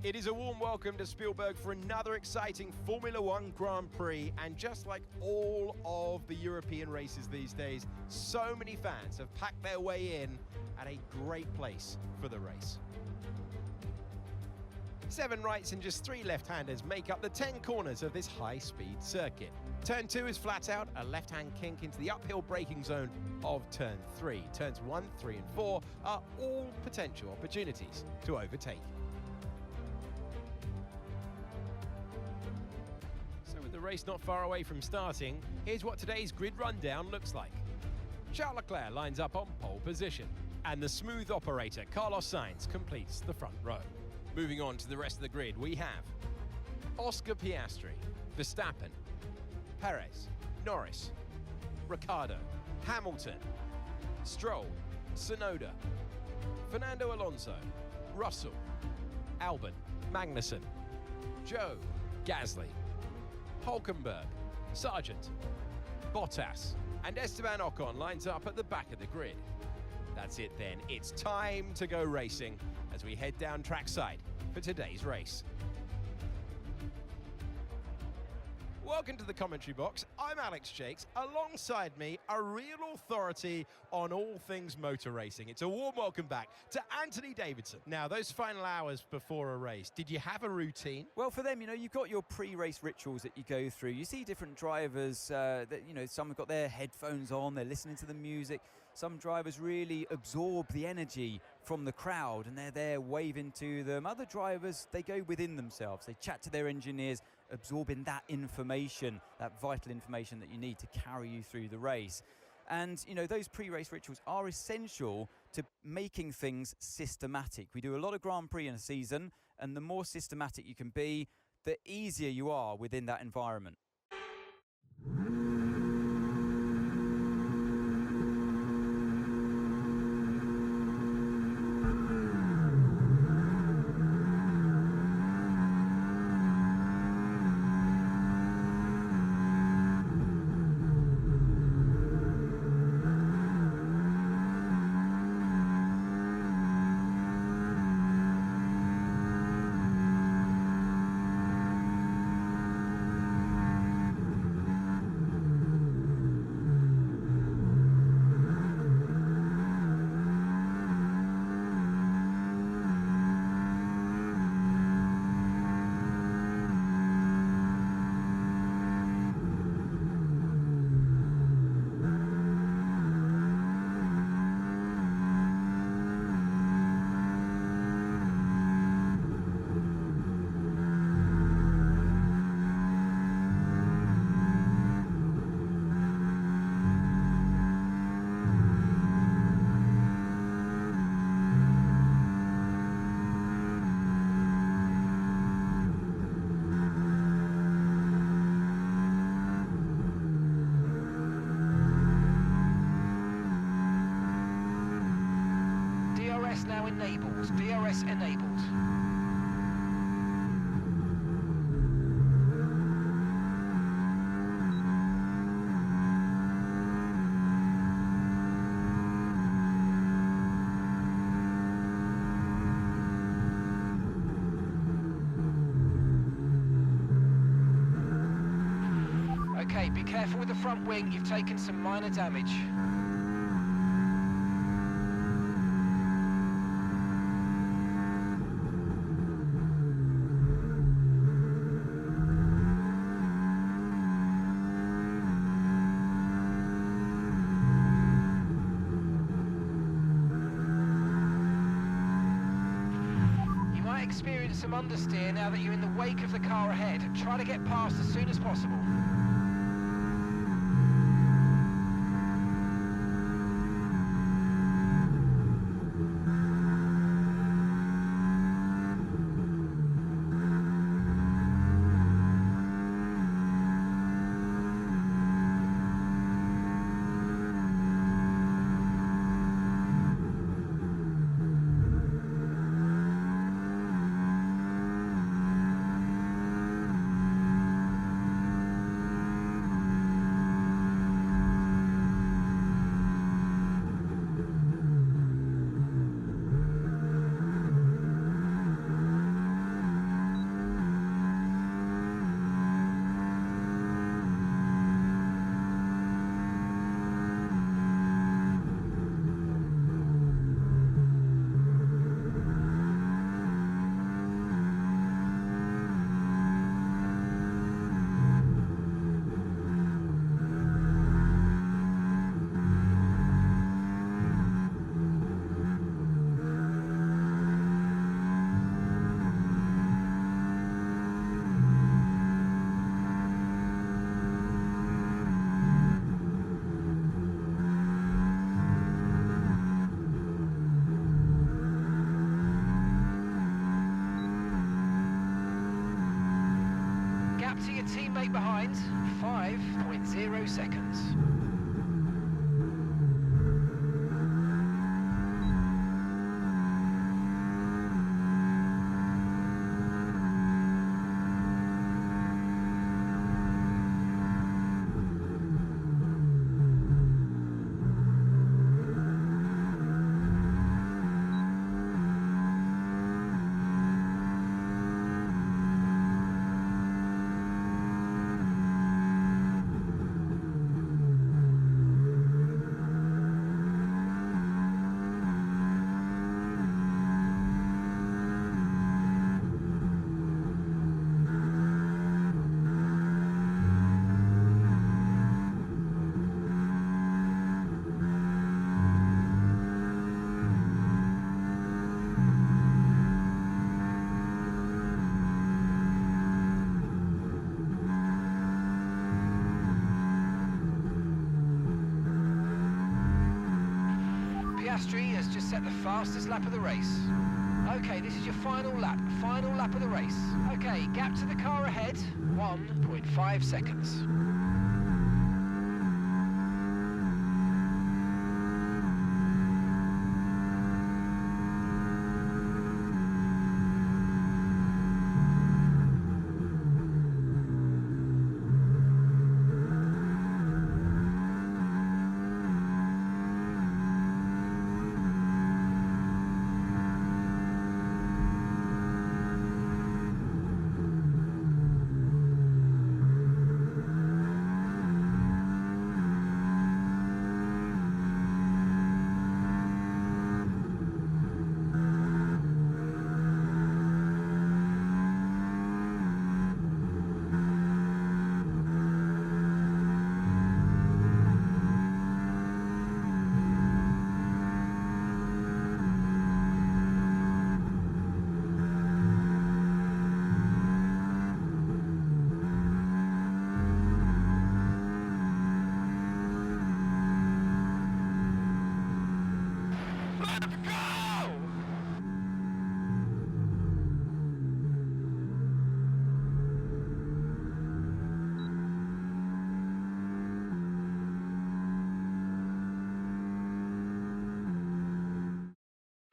It is a warm welcome to Spielberg for another exciting Formula One Grand Prix, and just like all of the European races these days, so many fans have packed their way in at a great place for the race. 7 rights and just 3 left-handers make up the 10 corners of this high-speed circuit. Turn 2 is flat out, a left-hand kink into the uphill braking zone of Turn 3. Turns 1, 3 and 4 are all potential opportunities to overtake. So with the race not far away from starting, here's what today's grid rundown looks like. Charles Leclerc lines up on pole position, and the smooth operator Carlos Sainz completes the front row. Moving on to the rest of the grid, we have Oscar Piastri, Verstappen, Perez, Norris, Ricciardo, Hamilton, Stroll, Tsunoda, Fernando Alonso, Russell, Albon, Magnussen, Joe, Gasly, Hulkenberg, Sargent, Bottas, and Esteban Ocon lines up at the back of the grid. That's it then, it's time to go racing as we head down trackside for today's race. Welcome to the commentary box. I'm Alex Jakes. Alongside me, a real authority on all things motor racing. It's a warm welcome back to Anthony Davidson. Now, those final hours before a race, did you have a routine? Well, for them, you've got your pre-race rituals that you go through. You see different drivers that, some have got their headphones on, they're listening to the music. Some drivers really absorb the energy from the crowd and they're there waving to them. Other drivers, they go within themselves. They chat to their engineers, absorbing that information, that vital information that you need to carry you through the race. And, those pre-race rituals are essential to making things systematic. We do a lot of Grand Prix in a season, and the more systematic you can be, the easier you are within that environment. DRS enabled. Okay, be careful with the front wing, you've taken some minor damage. Some understeer now that you're in the wake of the car ahead. Try to get past as soon as possible. to your teammate behind. 5.0 seconds. Piastri has just set the fastest lap of the race. Okay, this is your final lap of the race. Okay, gap to the car ahead, 1.5 seconds.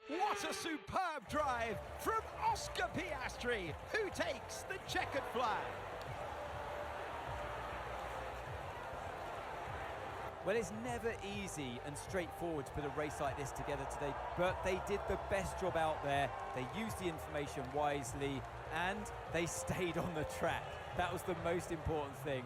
What a superb drive from Oscar Piastri, who takes the checkered flag. Well, it's never easy and straightforward to put a race like this together today, but they did the best job out there. They used the information wisely and they stayed on the track. That was the most important thing.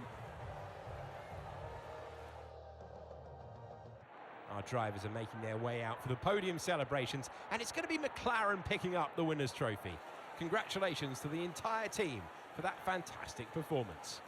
Our drivers are making their way out for the podium celebrations, and it's going to be McLaren picking up the winner's trophy. Congratulations to the entire team for that fantastic performance.